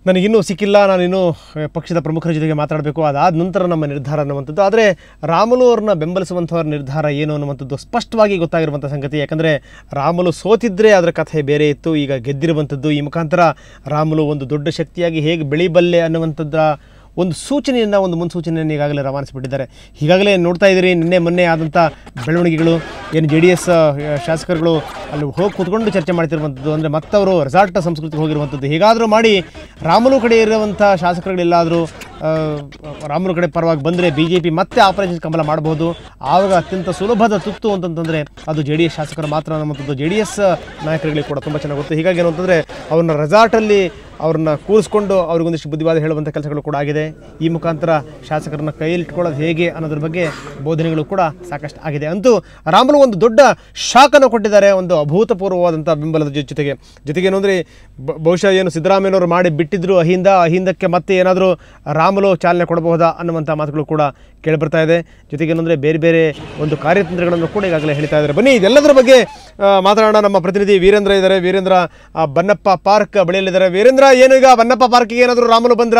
ನನಗಿನ್ನೂ ಸಿಕ್ಕಿಲ್ಲ, ನಾನಿನ್ನೂ ಪಕ್ಷದ ಪ್ರಮುಖರ ಜೊತೆಗೆ ಮಾತಾಡಬೇಕು, ಅದಾದ ನಂತರ ನಮ್ಮ ನಿರ್ಧಾರ ಅನ್ನುವಂಥದ್ದು. ಆದರೆ ರಾಮುಲು ಅವ್ರನ್ನ ಬೆಂಬಲಿಸುವಂಥವ್ರ ನಿರ್ಧಾರ ಏನು ಅನ್ನುವಂಥದ್ದು ಸ್ಪಷ್ಟವಾಗಿ ಗೊತ್ತಾಗಿರುವಂಥ ಸಂಗತಿ. ಯಾಕಂದರೆ ರಾಮುಲು ಸೋತಿದ್ದರೆ ಅದರ ಕಥೆ ಬೇರೆ ಇತ್ತು, ಈಗ ಗೆದ್ದಿರುವಂಥದ್ದು. ಈ ಮುಖಾಂತರ ರಾಮುಲು ಒಂದು ದೊಡ್ಡ ಶಕ್ತಿಯಾಗಿ ಹೇಗೆ ಬೆಳೀಬಲ್ಲೆ ಅನ್ನುವಂಥದ್ದು ಒಂದು ಸೂಚನೆಯನ್ನು, ಒಂದು ಮುನ್ಸೂಚನೆಯನ್ನು ಈಗಾಗಲೇ ರವಾನಿಸಿಬಿಟ್ಟಿದ್ದಾರೆ. ಹೀಗಾಗಲೇ ನೋಡ್ತಾ ಇದ್ದೀರಿ, ನಿನ್ನೆ ಮೊನ್ನೆ ಆದಂಥ ಬೆಳವಣಿಗೆಗಳು. ಏನು JDS ಶಾಸಕರುಗಳು ಅಲ್ಲಿ ಹೋಗಿ ಕೂತ್ಕೊಂಡು ಚರ್ಚೆ ಮಾಡ್ತಿರುವಂಥದ್ದು, ಅಂದರೆ ಮತ್ತವರು ರೆಸಾರ್ಟ್ ಸಂಸ್ಕೃತಿಗೆ ಹೋಗಿರುವಂಥದ್ದು. ಹೀಗಾದರೂ ಮಾಡಿ ರಾಮುಲು ಕಡೆ ಇರುವಂಥ ಶಾಸಕರುಗಳೆಲ್ಲಾದರೂ ರಾಮುಲು ಕಡೆ ಪರವಾಗಿ ಬಂದರೆ BJP ಮತ್ತೆ ಆಪರೇಷನ್ ಕಮಲ ಮಾಡಬಹುದು. ಆವಾಗ ಅತ್ಯಂತ ಸುಲಭದ ತುತ್ತು ಅಂತಂತಂದರೆ ಅದು JDS ಶಾಸಕರು ಮಾತ್ರ ಅನ್ನುವಂಥದ್ದು JDS ನಾಯಕರುಗಳಿಗೆ ಕೂಡ ತುಂಬ ಚೆನ್ನಾಗಿ ಗೊತ್ತು. ಹೀಗಾಗಿ ಏನು ಅಂತಂದರೆ ಅವ್ರನ್ನ ರೆಸಾರ್ಟಲ್ಲಿ ಅವ್ರನ್ನ ಕೂರಿಸ್ಕೊಂಡು ಅವ್ರಿಗೊಂದಿಷ್ಟು ಬುದ್ಧಿವಾದ ಹೇಳುವಂಥ ಕೆಲಸಗಳು ಕೂಡ ಆಗಿದೆ. ಈ ಮುಖಾಂತರ ಶಾಸಕರನ್ನ ಕೈಯಲ್ಲಿಟ್ಕೊಳ್ಳೋದು ಹೇಗೆ ಅನ್ನೋದ್ರ ಬಗ್ಗೆ ಬೋಧನೆಗಳು ಕೂಡ ಸಾಕಷ್ಟು ಆಗಿದೆ. ಅಂತೂ ರಾಮುಲು ಒಂದು ದೊಡ್ಡ ಶಾಕನ್ನು ಕೊಟ್ಟಿದ್ದಾರೆ, ಒಂದು ಅಭೂತಪೂರ್ವವಾದಂಥ ಬೆಂಬಲದ ಜೊತೆಗೆ ಏನು ಅಂದರೆ ಬಹುಶಃ ಏನು ಸಿದ್ದರಾಮಯ್ಯನವರು ಮಾಡಿ ಬಿಟ್ಟಿದ್ರು ಅಹಿಂದಕ್ಕೆ ಮತ್ತೆ ಏನಾದರೂ ರಾಮುಲು ಚಾಲನೆ ಕೊಡಬಹುದಾ ಅನ್ನುವಂಥ ಮಾತುಗಳು ಕೂಡ ಕೇಳಿಬರ್ತಾ ಇದೆ. ಜೊತೆಗೇನೆಂದರೆ ಬೇರೆ ಬೇರೆ ಒಂದು ಕಾರ್ಯತಂತ್ರಗಳನ್ನು ಕೂಡ ಈಗಾಗಲೇ ಹೇಳ್ತಾ ಇದ್ದಾರೆ. ಬನ್ನಿ ಇದೆಲ್ಲದರ ಬಗ್ಗೆ ಮಾತಾಡೋಣ. ನಮ್ಮ ಪ್ರತಿನಿಧಿ ವೀರೇಂದ್ರ ಇದ್ದಾರೆ. ವೀರೇಂದ್ರ ಬನ್ನಪ್ಪ ಪಾರ್ಕ್ ಬಳಿಯಲ್ಲಿದ್ದಾರೆ. ವೀರೇಂದ್ರ, ಏನು ಈಗ ಬನ್ನಪ್ಪ ಪಾರ್ಕಿಗೆ ಏನಾದರೂ ರಾಮುಲು ಬಂದ್ರ?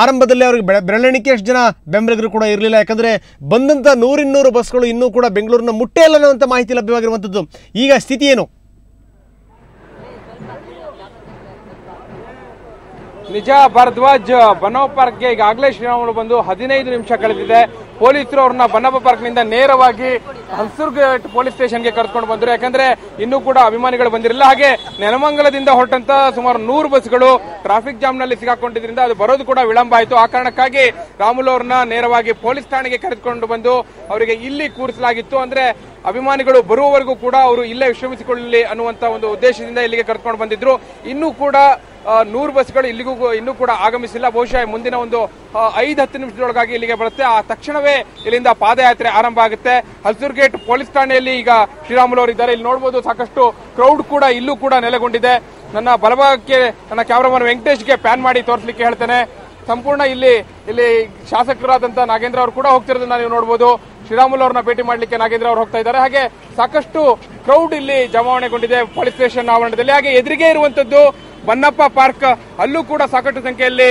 ಆರಂಭದಲ್ಲಿ ಅವ್ರಿಗೆ ಬೆರಳೆಣಿಕೆ ಎಷ್ಟು ಜನ ಬೆಂಬಲಿಗರು ಕೂಡ ಇರಲಿಲ್ಲ, ಯಾಕಂದರೆ ಬಂದಂಥ 100-200 ಬಸ್ಗಳು ಇನ್ನೂ ಕೂಡ ಬೆಂಗಳೂರನ್ನ ಮುಟ್ಟೇ ಇಲ್ಲ ಅನ್ನುವಂಥ ಮಾಹಿತಿ ಲಭ್ಯವಾಗಿರುವಂಥದ್ದು. ಈಗ ಸ್ಥಿತಿ ಏನು? ನಿಜ ಭರದ್ವಾಜ್, ಬನ್ನಪ್ಪ ಪಾರ್ಕ್ಗೆ ಈಗಾಗಲೇ ಶ್ರೀರಾಮುಲು ಬಂದು 15 ನಿಮಿಷ ಕಳೆದಿದೆ. ಪೊಲೀಸರು ಅವ್ರನ್ನ ಬನ್ನಪ್ಪ ಪಾರ್ಕ್ನಿಂದ ನೇರವಾಗಿ ಹಲ್ಸೂರ್ಗೇಟ್ ಪೊಲೀಸ್ ಸ್ಟೇಷನ್ಗೆ ಕರೆದುಕೊಂಡು ಬಂದರು. ಯಾಕಂದ್ರೆ ಇನ್ನೂ ಕೂಡ ಅಭಿಮಾನಿಗಳು ಬಂದಿರಲಿಲ್ಲ. ಹಾಗೆ ನೆಲಮಂಗಲದಿಂದ ಹೊರಟಂತ ಸುಮಾರು 100 ಬಸ್ಗಳು ಟ್ರಾಫಿಕ್ ಜಾಮ್ ನಲ್ಲಿ ಸಿಗಾಕೊಂಡಿದ್ರಿಂದ ಅದು ಬರೋದು ಕೂಡ ವಿಳಂಬ ಆಯಿತು. ಆ ಕಾರಣಕ್ಕಾಗಿ ರಾಮುಲು ಅವ್ರನ್ನ ನೇರವಾಗಿ ಪೊಲೀಸ್ ಠಾಣೆಗೆ ಕರೆದುಕೊಂಡು ಬಂದು ಅವರಿಗೆ ಇಲ್ಲಿ ಕೂರಿಸಲಾಗಿತ್ತು. ಅಂದ್ರೆ ಅಭಿಮಾನಿಗಳು ಬರುವವರೆಗೂ ಕೂಡ ಅವರು ಇಲ್ಲೇ ವಿಶ್ರಮಿಸಿಕೊಳ್ಳಲಿ ಅನ್ನುವಂತ ಒಂದು ಉದ್ದೇಶದಿಂದ ಇಲ್ಲಿಗೆ ಕರೆದುಕೊಂಡು ಬಂದಿದ್ರು. ಇನ್ನೂ ಕೂಡ 100 ಬಸ್ಗಳು ಇಲ್ಲಿಗೂ ಇನ್ನೂ ಕೂಡ ಆಗಮಿಸಿಲ್ಲ. ಬಹುಶಃ ಮುಂದಿನ ಒಂದು 5-10 ನಿಮಿಷದೊಳಗಾಗಿ ಇಲ್ಲಿಗೆ ಬರುತ್ತೆ. ಆ ತಕ್ಷಣವೇ ಇಲ್ಲಿಂದ ಪಾದಯಾತ್ರೆ ಆರಂಭ ಆಗುತ್ತೆ. ಹಲ್ಸೂರ್ಗೇಟ್ ಪೊಲೀಸ್ ಠಾಣೆಯಲ್ಲಿ ಈಗ ಶ್ರೀರಾಮುಲು ಅವರು ಇದ್ದಾರೆ. ಇಲ್ಲಿ ನೋಡಬಹುದು ಸಾಕಷ್ಟು ಕ್ರೌಡ್ ಕೂಡ ಇಲ್ಲೂ ಕೂಡ ನೆಲೆಗೊಂಡಿದೆ. ನನ್ನ ಬಲಭಾಗಕ್ಕೆ ನನ್ನ ಕ್ಯಾಮರಾಮನ್ ವೆಂಕಟೇಶ್ಗೆ ಪ್ಯಾನ್ ಮಾಡಿ ತೋರಿಸಲಿಕ್ಕೆ ಹೇಳ್ತೇನೆ. ಸಂಪೂರ್ಣ ಇಲ್ಲಿ ಶಾಸಕರಾದಂತಹ ನಾಗೇಂದ್ರ ಅವರು ಕೂಡ ಹೋಗ್ತಿರೋದನ್ನ ನೀವು ನೋಡಬಹುದು. ಶ್ರೀರಾಮುಲು ಅವ್ರನ್ನ ಭೇಟಿ ಮಾಡಲಿಕ್ಕೆ ನಾಗೇಂದ್ರ ಅವರು ಹೋಗ್ತಾ ಇದ್ದಾರೆ. ಹಾಗೆ ಸಾಕಷ್ಟು ಕ್ರೌಡ್ ಇಲ್ಲಿ ಜಮಾವಣೆಗೊಂಡಿದೆ ಪೊಲೀಸ್ ಸ್ಟೇಷನ್ ಆವರಣದಲ್ಲಿ. ಹಾಗೆ ಎದುರಿಗೆ ಇರುವಂತದ್ದು ಬನ್ನಪ್ಪ ಪಾರ್ಕ್, ಅಲ್ಲೂ ಕೂಡ ಸಾಕಷ್ಟು ಸಂಖ್ಯೆಯಲ್ಲಿ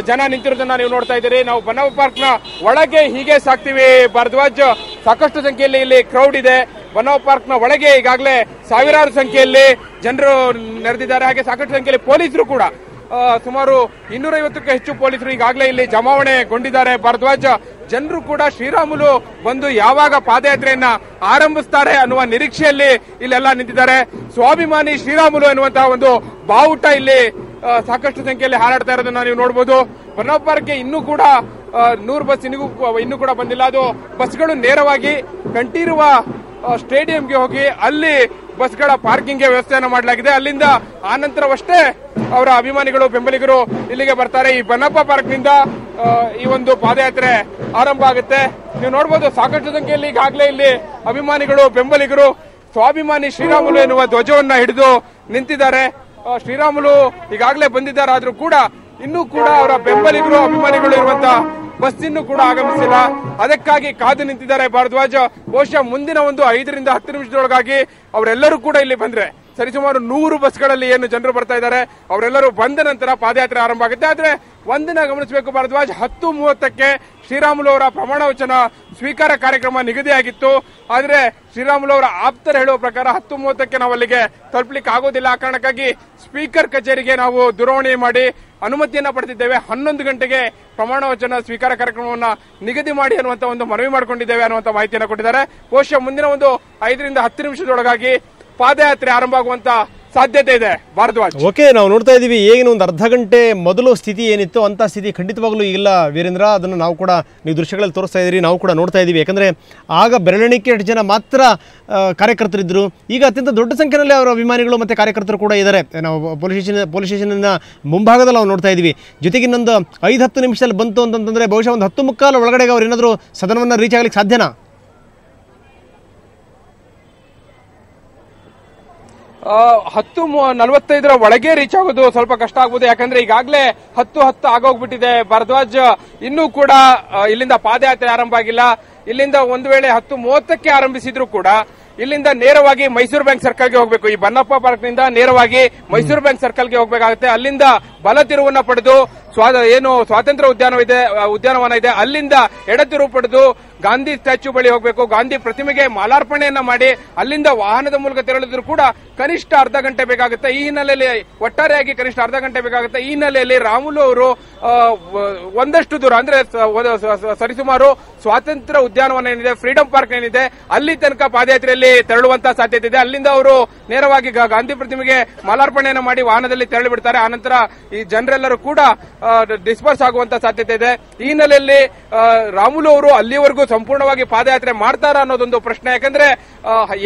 ಜನ ನಿಂತಿರೋದನ್ನ ನೀವು ನೋಡ್ತಾ ಇದ್ದೀರಿ. ನಾವು ಬನ್ನಪ್ಪ ಪಾರ್ಕ್ ನ ಒಳಗೆ ಹೀಗೆ ಸಾಕ್ತಿವಿ ಭರದ್ವಾಜ್. ಸಾಕಷ್ಟು ಸಂಖ್ಯೆಯಲ್ಲಿ ಇಲ್ಲಿ ಕ್ರೌಡ್ ಇದೆ. ಬನ್ನಪ್ಪ ಪಾರ್ಕ್ ನ ಒಳಗೆ ಈಗಾಗಲೇ ಸಾವಿರಾರು ಸಂಖ್ಯೆಯಲ್ಲಿ ಜನರು ನೆರೆದಿದ್ದಾರೆ. ಹಾಗೆ ಸಾಕಷ್ಟು ಸಂಖ್ಯೆಯಲ್ಲಿ ಪೊಲೀಸರು ಕೂಡ ಸುಮಾರು 250ಕ್ಕೂ ಹೆಚ್ಚು ಪೊಲೀಸರು ಈಗಾಗಲೇ ಇಲ್ಲಿ ಜಮಾವಣೆಗೊಂಡಿದ್ದಾರೆ ಭರದ್ವಾಜ್. ಜನರು ಕೂಡ ಶ್ರೀರಾಮುಲು ಬಂದು ಯಾವಾಗ ಪಾದಯಾತ್ರೆಯನ್ನ ಆರಂಭಿಸ್ತಾರೆ ಅನ್ನುವ ನಿರೀಕ್ಷೆಯಲ್ಲಿ ಇಲ್ಲೆಲ್ಲ ನಿಂತಿದ್ದಾರೆ. ಸ್ವಾಭಿಮಾನಿ ಶ್ರೀರಾಮುಲು ಎನ್ನುವಂತಹ ಒಂದು ಬಾವುಟ ಇಲ್ಲಿ ಸಾಕಷ್ಟು ಸಂಖ್ಯೆಯಲ್ಲಿ ಹಾರಾಡ್ತಾ ಇರೋದನ್ನ ನೀವು ನೋಡಬಹುದು. ಬನ್ನಪ್ಪ ಪಾರ್ಕ್ಗೆ ಇನ್ನೂ ಕೂಡ 100 ಬಸ್ ಇನ್ನೂ ಕೂಡ ಬಂದಿಲ್ಲ. ಅದು ಬಸ್ಗಳು ನೇರವಾಗಿ ಕಂಠೀರುವ ಸ್ಟೇಡಿಯಂಗೆ ಹೋಗಿ ಅಲ್ಲಿ ಬಸ್ಗಳ ಪಾರ್ಕಿಂಗ್ಗೆ ವ್ಯವಸ್ಥೆಯನ್ನು ಮಾಡಲಾಗಿದೆ. ಅಲ್ಲಿಂದ ಆನಂತರವಷ್ಟೇ ಅವರ ಅಭಿಮಾನಿಗಳು ಬೆಂಬಲಿಗರು ಇಲ್ಲಿಗೆ ಬರ್ತಾರೆ. ಈ ಬನ್ನಪ್ಪ ಪಾರ್ಕ್ನಿಂದ ಈ ಒಂದು ಪಾದಯಾತ್ರೆ ಆರಂಭ ಆಗುತ್ತೆ. ನೀವು ನೋಡಬಹುದು ಸಾಕಷ್ಟು ಸಂಖ್ಯೆಯಲ್ಲಿ ಈಗಾಗಲೇ ಇಲ್ಲಿ ಅಭಿಮಾನಿಗಳು ಬೆಂಬಲಿಗರು ಸ್ವಾಭಿಮಾನಿ ಶ್ರೀರಾಮುಲು ಎನ್ನುವ ಧ್ವಜವನ್ನ ಹಿಡಿದು ನಿಂತಿದ್ದಾರೆ. ಶ್ರೀರಾಮುಲು ಈಗಾಗಲೇ ಬಂದಿದ್ದಾರೆ, ಆದ್ರೂ ಕೂಡ ಇನ್ನೂ ಕೂಡ ಅವರ ಬೆಂಬಲಿಗರು ಅಭಿಮಾನಿಗಳು ಇರುವಂತಹ ಬಸ್ ಇನ್ನೂ ಕೂಡ ಆಗಮಿಸಿಲ್ಲ. ಅದಕ್ಕಾಗಿ ಕಾದು ನಿಂತಿದ್ದಾರೆ ಭರದ್ವಾಜ್. ಬಹುಶಃ ಮುಂದಿನ ಒಂದು 5-10 ನಿಮಿಷದೊಳಗಾಗಿ ಅವರೆಲ್ಲರೂ ಕೂಡ ಇಲ್ಲಿ ಬಂದ್ರೆ ಸರಿಸುಮಾರು 100 ಬಸ್ಗಳಲ್ಲಿ ಏನು ಜನರು ಬರ್ತಾ ಇದ್ದಾರೆ ಅವರೆಲ್ಲರೂ ಬಂದ ನಂತರ ಪಾದಯಾತ್ರೆ ಆರಂಭ ಆಗುತ್ತೆ. ಆದ್ರೆ ಒಂದಿನ ಗಮನಿಸಬೇಕು ಭರದ್ವಾಜ್, 10:30ಕ್ಕೆ ಶ್ರೀರಾಮುಲು ಅವರ ಪ್ರಮಾಣ ವಚನ ಸ್ವೀಕಾರ ಕಾರ್ಯಕ್ರಮ ನಿಗದಿಯಾಗಿತ್ತು. ಆದ್ರೆ ಶ್ರೀರಾಮುಲು ಅವರ ಆಪ್ತರು ಹೇಳುವ ಪ್ರಕಾರ 10:30ಕ್ಕೆ ನಾವು ಅಲ್ಲಿಗೆ ತಲುಪಲಿಕ್ಕೆ ಆಗೋದಿಲ್ಲ. ಆ ಕಾರಣಕ್ಕಾಗಿ ಸ್ಪೀಕರ್ ಕಚೇರಿಗೆ ನಾವು ದೂರವಾಣಿ ಮಾಡಿ ಅನುಮತಿಯನ್ನ ಪಡೆದಿದ್ದೇವೆ. 11 ಗಂಟೆಗೆ ಪ್ರಮಾಣ ವಚನ ಸ್ವೀಕಾರ ಕಾರ್ಯಕ್ರಮವನ್ನ ನಿಗದಿ ಮಾಡಿ ಅನ್ನುವಂತ ಒಂದು ಮನವಿ ಮಾಡಿಕೊಂಡಿದ್ದೇವೆ ಅನ್ನುವಂತ ಮಾಹಿತಿಯನ್ನು ಕೊಟ್ಟಿದ್ದಾರೆ. ಬಹುಶಃ ಮುಂದಿನ ಒಂದು 5-10 ನಿಮಿಷದೊಳಗಾಗಿ ಪಾದಯಾತ್ರೆ ಆರಂಭ ಆಗುವಂತ ಸಾಧ್ಯತೆ ಇದೆ ಭಾರದ್ವಾಜ್. ಓಕೆ, ನಾವು ನೋಡ್ತಾ ಇದ್ದೀವಿ ಏನು ಒಂದು ಅರ್ಧ ಗಂಟೆ ಮೊದಲು ಸ್ಥಿತಿ ಏನಿತ್ತು ಅಂತ ಸ್ಥಿತಿ ಖಂಡಿತವಾಗ್ಲೂ ಇಲ್ಲ ವೀರೇಂದ್ರ. ಅದನ್ನು ನಾವು ಕೂಡ ನೀವು ದೃಶ್ಯಗಳಲ್ಲಿ ತೋರಿಸ್ತಾ ಇದ್ದೀರಿ, ನಾವು ಕೂಡ ನೋಡ್ತಾ ಇದ್ದೀವಿ. ಯಾಕಂದರೆ ಆಗ ಬೆರಳೆಣಿಕೆ ಜನ ಮಾತ್ರ ಕಾರ್ಯಕರ್ತರಿದ್ದರು. ಈಗ ಅತ್ಯಂತ ದೊಡ್ಡ ಸಂಖ್ಯೆಯಲ್ಲಿ ಅವರ ಅಭಿಮಾನಿಗಳು ಮತ್ತು ಕಾರ್ಯಕರ್ತರು ಕೂಡ ಇದ್ದಾರೆ. ನಾವು ಪೊಲೀಸ್ ಸ್ಟೇಷನ್ನ ಮುಂಭಾಗದಲ್ಲಿ ನಾವು ನೋಡ್ತಾ ಇದ್ದೀವಿ. ಜೊತೆಗೆ ಇನ್ನೊಂದು 5-10 ನಿಮಿಷದಲ್ಲಿ ಬಂತು ಅಂತಂದರೆ ಬಹುಶಃ ಒಂದು 10:15 ಒಳಗಡೆಗೆ ಅವ್ರು ಏನಾದರೂ ಸದನವನ್ನು ರೀಚ್ ಆಗಲಿಕ್ಕೆ ಸಾಧ್ಯನಾ? 10:45 ಒಳಗೆ ರೀಚ್ ಆಗೋದು ಸ್ವಲ್ಪ ಕಷ್ಟ ಆಗ್ಬೋದು. ಯಾಕಂದ್ರೆ ಈಗಾಗಲೇ 10:10 ಆಗೋಗ್ಬಿಟ್ಟಿದೆ ಭರದ್ವಾಜ್. ಇನ್ನೂ ಕೂಡ ಇಲ್ಲಿಂದ ಪಾದಯಾತ್ರೆ ಆರಂಭ ಆಗಿಲ್ಲ. ಇಲ್ಲಿಂದ ಒಂದು ವೇಳೆ 10:30ಕ್ಕೆ ಆರಂಭಿಸಿದ್ರು ಕೂಡ ಇಲ್ಲಿಂದ ನೇರವಾಗಿ ಮೈಸೂರು ಬ್ಯಾಂಕ್ ಸರ್ಕಲ್ಗೆ ಹೋಗಬೇಕು. ಈ ಬನ್ನಪ್ಪ ಪಾರ್ಕ್ ನಿಂದ ನೇರವಾಗಿ ಮೈಸೂರು ಬ್ಯಾಂಕ್ ಸರ್ಕಲ್ಗೆ ಹೋಗಬೇಕಾಗುತ್ತೆ. ಅಲ್ಲಿಂದ ಬಲ ತಿರುವನ್ನ ಪಡೆದು ಏನು ಸ್ವಾತಂತ್ರ್ಯ ಉದ್ಯಾನವನ ಇದೆ ಅಲ್ಲಿಂದ ಎಡತಿರುವು ಪಡೆದು ಗಾಂಧಿ ಸ್ಟ್ಯಾಚ್ಯೂ ಬಳಿ ಹೋಗಬೇಕು. ಗಾಂಧಿ ಪ್ರತಿಮೆಗೆ ಮಾಲಾರ್ಪಣೆಯನ್ನ ಮಾಡಿ ಅಲ್ಲಿಂದ ವಾಹನದ ಮೂಲಕ ತೆರಳಿದ್ರು ಕೂಡ ಕನಿಷ್ಠ ಅರ್ಧ ಗಂಟೆ ಬೇಕಾಗುತ್ತೆ. ಈ ಹಿನ್ನೆಲೆಯಲ್ಲಿ ಒಟ್ಟಾರೆಯಾಗಿ ಕನಿಷ್ಠ ಅರ್ಧ ಗಂಟೆ ಬೇಕಾಗುತ್ತೆ. ಈ ಹಿನ್ನೆಲೆಯಲ್ಲಿ ರಾಮುಲು ಅವರು ಒಂದಷ್ಟು ದೂರ ಅಂದ್ರೆ ಸರಿಸುಮಾರು ಸ್ವಾತಂತ್ರ್ಯ ಉದ್ಯಾನವನ ಏನಿದೆ, ಫ್ರೀಡಂ ಪಾರ್ಕ್ ಏನಿದೆ, ಅಲ್ಲಿ ತನಕ ಪಾದಯಾತ್ರೆಯಲ್ಲಿ ತೆರಳುವಂತಹ ಸಾಧ್ಯತೆ ಇದೆ. ಅಲ್ಲಿಂದ ಅವರು ನೇರವಾಗಿ ಗಾಂಧಿ ಪ್ರತಿಮೆಗೆ ಮಾಲಾರ್ಪಣೆಯನ್ನು ಮಾಡಿ ವಾಹನದಲ್ಲಿ ತೆರಳಿ ಬಿಡ್ತಾರೆ. ಆನಂತರ ಈ ಜನರೆಲ್ಲರೂ ಕೂಡ ಡಿಸ್ಪರ್ಸ್ ಆಗುವಂತ ಸಾಧ್ಯತೆ ಇದೆ. ಈ ಹಿನ್ನೆಲೆಯಲ್ಲಿ ರಾಮುಲು ಅವರು ಅಲ್ಲಿವರೆಗೂ ಸಂಪೂರ್ಣವಾಗಿ ಪಾದಯಾತ್ರೆ ಮಾಡ್ತಾರಾ ಅನ್ನೋದೊಂದು ಪ್ರಶ್ನೆ. ಯಾಕಂದ್ರೆ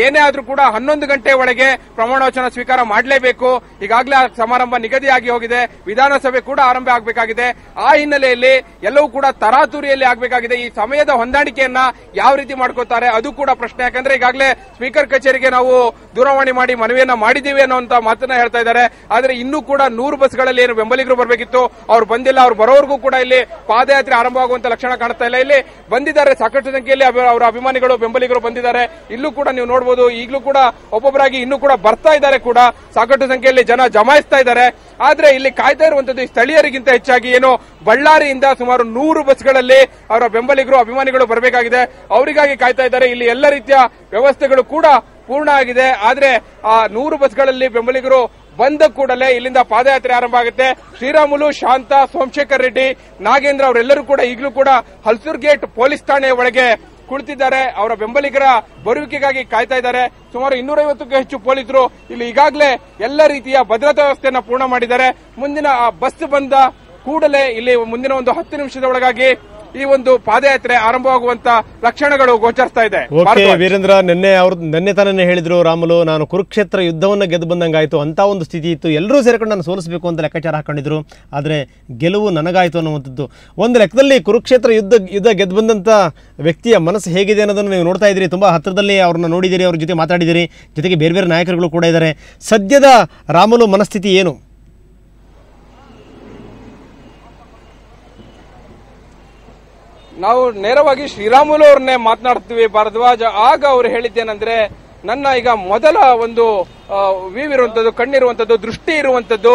ಏನೇ ಆದ್ರೂ ಕೂಡ 11 ಗಂಟೆ ಒಳಗೆ ಪ್ರಮಾಣ ವಚನ ಸ್ವೀಕಾರ ಮಾಡಲೇಬೇಕು. ಈಗಾಗಲೇ ಸಮಾರಂಭ ನಿಗದಿಯಾಗಿ ಹೋಗಿದೆ. ವಿಧಾನಸಭೆ ಕೂಡ ಆರಂಭ ಆಗಬೇಕಾಗಿದೆ. ಆ ಹಿನ್ನೆಲೆಯಲ್ಲಿ ಎಲ್ಲವೂ ಕೂಡ ತರಾತುರಿಯಲ್ಲಿ ಆಗಬೇಕಾಗಿದೆ. ಈ ಸಮಯದ ಹೊಂದಾಣಿಕೆಯನ್ನ ಯಾವ ರೀತಿ ಮಾಡ್ಕೋತಾರೆ ಅದು ಕೂಡ ಪ್ರಶ್ನೆ. ಯಾಕಂದ್ರೆ ಈಗಾಗಲೇ ಸ್ಪೀಕರ್ ಕಚೇರಿಗೆ ನಾವು ದೂರವಾಣಿ ಮಾಡಿ ಮನವಿಯನ್ನ ಮಾಡಿದ್ದೀವಿ ಅನ್ನುವಂತ ಮಾತನ್ನ ಹೇಳ್ತಾ ಇದ್ದಾರೆ. ಆದ್ರೆ ಇನ್ನೂ ಕೂಡ 100 ಬಸ್ಗಳಲ್ಲಿ ಏನು ಬೆಂಬಲಿಗರು ಬರಬೇಕಿತ್ತು, ಅವ್ರು ಬಂದಿಲ್ಲ. ಅವ್ರು ಬರೋವರೆಗೂ ಕೂಡ ಇಲ್ಲಿ ಪಾದಯಾತ್ರೆ ಆರಂಭವಾಗುವಂತ ಲಕ್ಷಣ ಕಾಣ್ತಾ ಇಲ್ಲ. ಇಲ್ಲಿ ಬಂದಿದ್ದಾರೆ ಸಾಕಷ್ಟು ಸಂಖ್ಯೆಯಲ್ಲಿ ಅವರ ಅಭಿಮಾನಿಗಳು, ಬೆಂಬಲಿಗರು ಬಂದಿದ್ದಾರೆ. ಇಲ್ಲೂ ಕೂಡ ನೀವು ನೋಡಬಹುದು, ಈಗಲೂ ಕೂಡ ಒಬ್ಬೊಬ್ಬರಾಗಿ ಇನ್ನೂ ಕೂಡ ಬರ್ತಾ ಇದ್ದಾರೆ. ಕೂಡ ಸಾಕಷ್ಟು ಸಂಖ್ಯೆಯಲ್ಲಿ ಜನ ಜಮಾಯಿಸ್ತಾ ಇದ್ದಾರೆ. ಆದ್ರೆ ಇಲ್ಲಿ ಕಾಯ್ತಾ ಇರುವಂತದ್ದು ಸ್ಥಳೀಯರಿಗಿಂತ ಹೆಚ್ಚಾಗಿ ಏನು ಬಳ್ಳಾರಿಯಿಂದ ಸುಮಾರು 100 ಬಸ್ಗಳಲ್ಲಿ ಅವರ ಬೆಂಬಲಿಗರು, ಅಭಿಮಾನಿಗಳು ಬರಬೇಕಾಗಿದೆ. ಅವರಿಗಾಗಿ ಕಾಯ್ತಾ ಇದ್ದಾರೆ. ಇಲ್ಲಿ ಎಲ್ಲ ರೀತಿಯ ವ್ಯವಸ್ಥೆಗಳು ಕೂಡ ಪೂರ್ಣ ಆಗಿದೆ. ಆದ್ರೆ ಆ 100 ಬಸ್ಗಳಲ್ಲಿ ಬೆಂಬಲಿಗರು ಬಂದ ಕೂಡಲೇ ಇಲ್ಲಿಂದ ಪಾದಯಾತ್ರೆ ಆರಂಭ ಆಗುತ್ತೆ. ಶ್ರೀರಾಮುಲು, ಶಾಂತ, ಸೋಮಶೇಖರ್ ರೆಡ್ಡಿ, ನಾಗೇಂದ್ರ ಅವರೆಲ್ಲರೂ ಕೂಡ ಈಗಲೂ ಕೂಡ ಹಲ್ಸೂರ್ ಗೇಟ್ ಪೊಲೀಸ್ ಠಾಣೆಯ ಒಳಗೆ ಕುಳಿತಿದ್ದಾರೆ. ಅವರ ಬೆಂಬಲಿಗರ ಬರುವಿಕೆಗಾಗಿ ಕಾಯ್ತಾ ಇದ್ದಾರೆ. ಸುಮಾರು 250ಕ್ಕೂ ಹೆಚ್ಚು ಪೊಲೀಸರು ಇಲ್ಲಿ ಈಗಾಗಲೇ ಎಲ್ಲ ರೀತಿಯ ಭದ್ರತಾ ವ್ಯವಸ್ಥೆಯನ್ನು ಪೂರ್ಣ ಮಾಡಿದ್ದಾರೆ. ಮುಂದಿನ ಆ ಬಸ್ ಬಂದ ಕೂಡಲೇ ಇಲ್ಲಿ ಮುಂದಿನ ಒಂದು 10 ನಿಮಿಷದ ಒಳಗಾಗಿ ಈ ಒಂದು ಪಾದಯಾತ್ರೆ ಆರಂಭವಾಗುವಂತ ಲಕ್ಷಣಗಳು ಗೋಚರಿಸ್ತಾ ಇದೆ. ವೀರೇಂದ್ರ, ನಿನ್ನೆ ತಾನೇ ಹೇಳಿದ್ರು ರಾಮುಲು, ನಾನು ಕುರುಕ್ಷೇತ್ರ ಯುದ್ಧವನ್ನು ಗೆದ್ದು ಬಂದಂಗಾಯ್ತು ಅಂತ ಒಂದು ಸ್ಥಿತಿ ಇತ್ತು. ಎಲ್ಲರೂ ಸೇರಿಕೊಂಡು ನಾನು ಸೋಲಿಸಬೇಕು ಅಂತ ಲೆಕ್ಕಾಚಾರ ಹಾಕೊಂಡಿದ್ರು. ಆದರೆ ಗೆಲುವು ನನಗಾಯ್ತು ಅನ್ನುವಂಥದ್ದು ಒಂದು ಲೆಕ್ಕದಲ್ಲಿ. ಕುರುಕ್ಷೇತ್ರ ಯುದ್ಧ ಗೆದ್ದು ಬಂದಂಥ ವ್ಯಕ್ತಿಯ ಮನಸ್ಸು ಹೇಗಿದೆ ಅನ್ನೋದನ್ನು ನೀವು ನೋಡ್ತಾ ಇದ್ದೀರಿ. ತುಂಬ ಹತ್ತಿರದಲ್ಲಿ ಅವ್ರನ್ನ ನೋಡಿದ್ದೀರಿ, ಅವ್ರ ಜೊತೆ ಮಾತಾಡಿದ್ದೀರಿ. ಜೊತೆಗೆ ಬೇರೆ ಬೇರೆ ನಾಯಕರುಗಳು ಕೂಡ ಇದ್ದಾರೆ. ಸದ್ಯದ ರಾಮುಲು ಮನಸ್ಥಿತಿ ಏನು? ನಾವು ನೇರವಾಗಿ ಶ್ರೀರಾಮುಲು ಅವ್ರನ್ನೇ ಮಾತನಾಡ್ತೀವಿ ಭಾರದ್ವಾಜ್. ಆಗ ಅವರು ಹೇಳಿದ್ದೇನೆಂದ್ರೆ, ನನ್ನ ಈಗ ಮೊದಲ ಒಂದು ಇರುವಂತದ್ದು, ಕಣ್ಣಿರುವಂತದ್ದು, ದೃಷ್ಟಿ ಇರುವಂತದ್ದು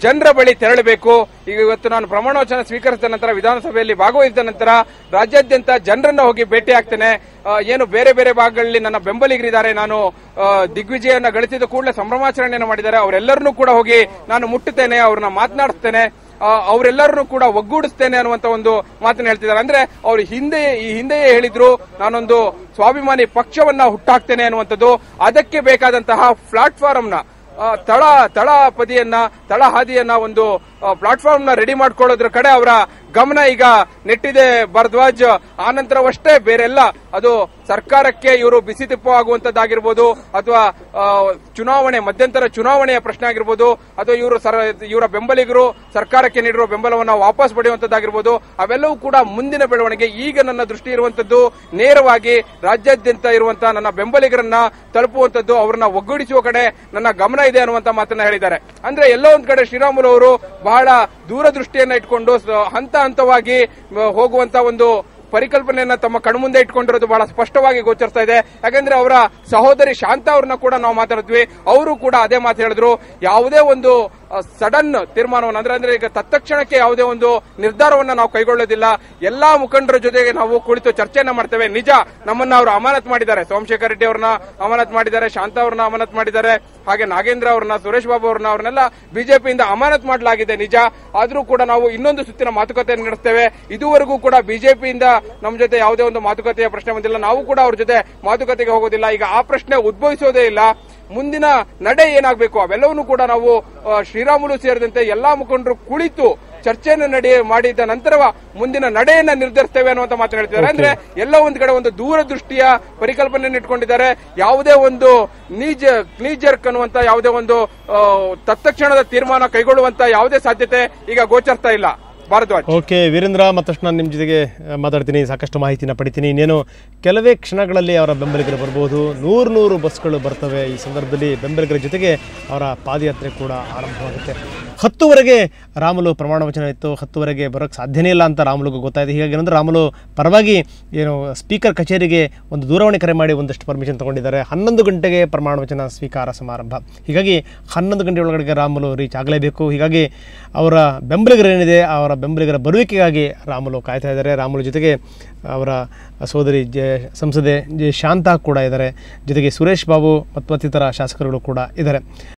ಜನರ ಬಳಿ ತೆರಳಬೇಕು. ಈಗ ಇವತ್ತು ನಾನು ಪ್ರಮಾಣ ವಚನ ಸ್ವೀಕರಿಸಿದ ನಂತರ, ವಿಧಾನಸಭೆಯಲ್ಲಿ ಭಾಗವಹಿಸಿದ ನಂತರ ರಾಜ್ಯಾದ್ಯಂತ ಜನರನ್ನ ಹೋಗಿ ಭೇಟಿ ಆಗ್ತೇನೆ. ಏನು ಬೇರೆ ಬೇರೆ ಭಾಗಗಳಲ್ಲಿ ನನ್ನ ಬೆಂಬಲಿಗರಿದ್ದಾರೆ. ನಾನು ದಿಗ್ವಿಜಯವನ್ನ ಗಳಿಸಿದ ಕೂಡಲೇ ಸಂಭ್ರಮಾಚರಣೆಯನ್ನು ಮಾಡಿದ್ದಾರೆ. ಅವರೆಲ್ಲರನ್ನೂ ಕೂಡ ಹೋಗಿ ನಾನು ಮುಟ್ಟುತ್ತೇನೆ, ಅವ್ರನ್ನ ಮಾತನಾಡಿಸ್ತೇನೆ, ಅವರೆಲ್ಲರನ್ನೂ ಕೂಡ ಒಗ್ಗೂಡಿಸ್ತೇನೆ ಅನ್ನುವಂತ ಒಂದು ಮಾತನ್ನು ಹೇಳ್ತಿದ್ದಾರೆ. ಅಂದ್ರೆ ಅವರು ಹಿಂದೆಯೇ ಹೇಳಿದ್ರು, ನಾನೊಂದು ಸ್ವಾಭಿಮಾನಿ ಪಕ್ಷವನ್ನ ಹುಟ್ಟಾಕ್ತೇನೆ ಅನ್ನುವಂಥದ್ದು. ಅದಕ್ಕೆ ಬೇಕಾದಂತಹ ಪ್ಲಾಟ್ಫಾರ್ಮ್ನ ತಳ ಹಾದಿಯನ್ನ ಒಂದು ಪ್ಲಾಟ್ಫಾರ್ಮ್ ನ ರೆಡಿ ಮಾಡ್ಕೊಳ್ಳೋದ್ರ ಕಡೆ ಅವರ ಗಮನ ಈಗ ನೆಟ್ಟಿದೆ ಭಾರದ್ವಾಜ್. ಆನಂತರವಷ್ಟೇ ಬೇರೆಲ್ಲ, ಅದು ಸರ್ಕಾರಕ್ಕೆ ಇವರು ಬಿಸಿ ತಿಪ್ಪು ಆಗುವಂತದ್ದಾಗಿರ್ಬೋದು, ಅಥವಾ ಮಧ್ಯಂತರ ಚುನಾವಣೆಯ ಪ್ರಶ್ನೆ ಆಗಿರ್ಬೋದು, ಅಥವಾ ಇವರ ಬೆಂಬಲಿಗರು ಸರ್ಕಾರಕ್ಕೆ ನೀಡಿರುವ ಬೆಂಬಲವನ್ನು ವಾಪಸ್ ಪಡೆಯುವಂತದ್ದಾಗಿರ್ಬೋದು, ಅವೆಲ್ಲವೂ ಕೂಡ ಮುಂದಿನ ಬೆಳವಣಿಗೆ. ಈಗ ನನ್ನ ದೃಷ್ಟಿ ಇರುವಂತದ್ದು ನೇರವಾಗಿ ರಾಜ್ಯಾದ್ಯಂತ ಇರುವಂತಹ ನನ್ನ ಬೆಂಬಲಿಗರನ್ನ ತಲುಪುವಂತದ್ದು, ಅವರನ್ನ ಒಗ್ಗೂಡಿಸುವ ಕಡೆ ನನ್ನ ಗಮನ ಇದೆ ಅನ್ನುವಂತ ಮಾತನ್ನ ಹೇಳಿದ್ದಾರೆ. ಅಂದ್ರೆ ಎಲ್ಲೋ ಒಂದ್ ಕಡೆ ಶ್ರೀರಾಮುಲು ಅವರು ಬಹಳ ದೂರದೃಷ್ಟಿಯನ್ನ ಇಟ್ಕೊಂಡು ಹಂತವಾಗಿ ಹೋಗುವಂತ ಒಂದು ಪರಿಕಲ್ಪನೆಯನ್ನ ತಮ್ಮ ಕಣ್ಮುಂದೆ ಇಟ್ಕೊಂಡಿರೋದು ಬಹಳ ಸ್ಪಷ್ಟವಾಗಿ ಗೋಚರಿಸ್ತಾ ಇದೆ. ಯಾಕಂದ್ರೆ ಅವರ ಸಹೋದರಿ ಶಾಂತ ಅವ್ರನ್ನ ಕೂಡ ನಾವು ಮಾತಾಡಿದ್ವಿ. ಅವರು ಕೂಡ ಅದೇ ಮಾತು ಹೇಳಿದ್ರು. ಯಾವುದೇ ಒಂದು ಸಡನ್ ತೀರ್ಮಾನವನ್ನು ಅಂದ್ರೆ ಈಗ ತತ್ಕ್ಷಣಕ್ಕೆ ಯಾವುದೇ ಒಂದು ನಿರ್ಧಾರವನ್ನ ನಾವು ಕೈಗೊಳ್ಳೋದಿಲ್ಲ. ಎಲ್ಲಾ ಮುಖಂಡರ ಜೊತೆಗೆ ನಾವು ಕುಳಿತು ಚರ್ಚೆಯನ್ನ ಮಾಡ್ತೇವೆ. ನಿಜ, ನಮ್ಮನ್ನ ಅವರು ಅಮಾನತ್ ಮಾಡಿದ್ದಾರೆ. ಸೋಮಶೇಖರ್ ರೆಡ್ಡಿ ಅವ್ರನ್ನ ಅಮಾನತ್ ಮಾಡಿದ್ದಾರೆ, ಶಾಂತ ಅವ್ರನ್ನ ಅಮಾನತ್ ಮಾಡಿದ್ದಾರೆ, ಹಾಗೆ ನಾಗೇಂದ್ರ ಅವ್ರನ್ನ, ಸುರೇಶ್ ಬಾಬು ಅವ್ರನ್ನೆಲ್ಲ ಬಿಜೆಪಿಯಿಂದ ಅಮಾನತ್ ಮಾಡಲಾಗಿದೆ. ನಿಜ, ಆದ್ರೂ ಕೂಡ ನಾವು ಇನ್ನೊಂದು ಸುತ್ತಿನ ಮಾತುಕತೆಯನ್ನು ನಡೆಸ್ತೇವೆ. ಇದುವರೆಗೂ ಕೂಡ ಬಿಜೆಪಿಯಿಂದ ನಮ್ಮ ಜೊತೆ ಯಾವುದೇ ಒಂದು ಮಾತುಕತೆಯ ಪ್ರಶ್ನೆ ಬಂದಿಲ್ಲ. ನಾವು ಕೂಡ ಅವ್ರ ಜೊತೆ ಮಾತುಕತೆಗೆ ಹೋಗೋದಿಲ್ಲ. ಈಗ ಆ ಪ್ರಶ್ನೆ ಉದ್ಭವಿಸೋದೇ ಇಲ್ಲ. ಮುಂದಿನ ನಡೆ ಏನಾಗಬೇಕು ಅವೆಲ್ಲವನ್ನೂ ಕೂಡ ನಾವು ಶ್ರೀರಾಮುಲು ಸೇರಿದಂತೆ ಎಲ್ಲಾ ಮುಖಂಡರು ಕುಳಿತು ಚರ್ಚೆಯನ್ನು ಮಾಡಿದ ನಂತರ ಮುಂದಿನ ನಡೆಯನ್ನ ನಿರ್ಧರಿಸ್ತೇವೆ ಅನ್ನುವಂತ ಮಾತನ್ನು ಹೇಳ್ತಿದ್ದಾರೆ. ಅಂದ್ರೆ ಎಲ್ಲ ಒಂದ್ ಕಡೆ ಒಂದು ದೂರದೃಷ್ಟಿಯ ಪರಿಕಲ್ಪನೆಯನ್ನು ಇಟ್ಕೊಂಡಿದ್ದಾರೆ. ಯಾವುದೇ ಒಂದು ಕ್ಲೀಜರ್ಕ್ ಅನ್ನುವಂತ ಯಾವುದೇ ಒಂದು ತತ್ಕ್ಷಣದ ತೀರ್ಮಾನ ಕೈಗೊಳ್ಳುವಂತ ಯಾವುದೇ ಸಾಧ್ಯತೆ ಈಗ ಗೋಚರಿಸ್ತಾ ಇಲ್ಲ. ಭಾರದ್ವಾಜ್. ಓಕೆ ವೀರೇಂದ್ರ, ಮತ್ತಷ್ಟು ನಾನು ನಿಮ್ಮ ಜೊತೆಗೆ ಮಾತಾಡ್ತೀನಿ, ಸಾಕಷ್ಟು ಮಾಹಿತಿನ ಪಡಿತೀನಿ. ಇನ್ನೇನು ಕೆಲವೇ ಕ್ಷಣಗಳಲ್ಲಿ ಅವರ ಬೆಂಬಲಿಗರು ಬರ್ಬೋದು, 100 ಬಸ್ಗಳು ಬರ್ತವೆ. ಈ ಸಂದರ್ಭದಲ್ಲಿ ಬೆಂಬಲಿಗರ ಜೊತೆಗೆ ಅವರ ಪಾದಯಾತ್ರೆ ಕೂಡ ಆರಂಭವಾಗುತ್ತೆ. 10ವರೆಗೆ ರಾಮುಲು ಪ್ರಮಾಣ ವಚನ ಇತ್ತು, 10ವರೆಗೆ ಬರೋಕ್ಕೆ ಸಾಧ್ಯನೇ ಇಲ್ಲ ಅಂತ ರಾಮುಲುಗೂ ಗೊತ್ತಾಯಿತು. ಹೀಗಾಗಿ ಏನಂದ್ರೆ ರಾಮುಲು ಪರವಾಗಿ ಏನು ಸ್ಪೀಕರ್ ಕಚೇರಿಗೆ ಒಂದು ದೂರವಾಣಿ ಕರೆ ಮಾಡಿ ಒಂದಷ್ಟು ಪರ್ಮಿಷನ್ ತೊಗೊಂಡಿದ್ದಾರೆ. 11 ಗಂಟೆಗೆ ಪ್ರಮಾಣ ವಚನ ಸ್ವೀಕಾರ ಸಮಾರಂಭ. ಹೀಗಾಗಿ 11 ಗಂಟೆ ಒಳಗಡೆ ರಾಮುಲು ರೀಚ್ ಆಗಲೇಬೇಕು. ಹೀಗಾಗಿ ಅವರ ಬೆಂಬಲಿಗರೇನಿದೆ, ಅವರ ಬೆಂಬಲಿಗರ ಬರುವಿಕೆಗಾಗಿ ರಾಮುಲು ಕಾಯ್ತಾ ಇದ್ದಾರೆ. ರಾಮುಲು ಜೊತೆಗೆ ಅವರ ಸೋದರಿ ಸಂಸದೆ ಶಾಂತಾ ಕೂಡ ಇದ್ದಾರೆ, ಜೊತೆಗೆ ಸುರೇಶ್ ಬಾಬು ಮತ್ತು ಮತ್ತಿತರ ಶಾಸಕರುಗಳು ಕೂಡ ಇದ್ದಾರೆ.